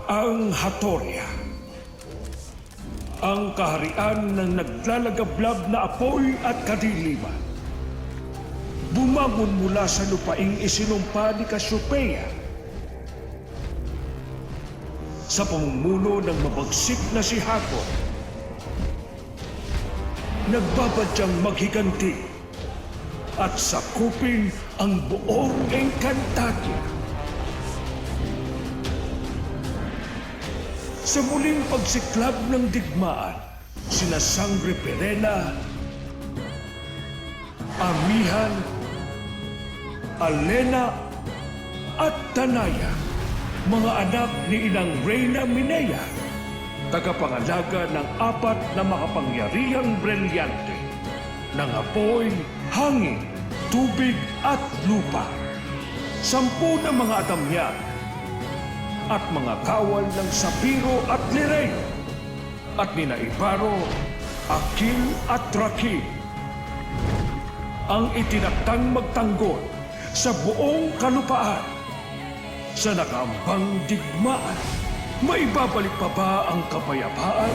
Ang Hatoria. Ang kaharian ng naglalagablab na apoy at kadiliman. Bumangon mula sa lupaing isinumpa ni Cassiopeia sa pamumuno ng mabagsik na si Hakon. Nagbabadyang maghiganti at sakupin ang buong Encantadia. Sa muling pagsiklab ng digmaan, sina Sangre Perena, Amihan, Alena at Danaya, mga anak ni Inang Reyna Minea, tagapangalaga ng 4 na makapangyarihang brilyante ng apoy, hangin, tubig at lupa. 10 na mga adamyan at mga kawal ng Sapiro at Lirey at nina Ibaro, Akil at Rakil ang itinaktang magtanggol sa buong kalupaan. Sa nakaambang digmaan, maibabalik pa ba ang kapayapaan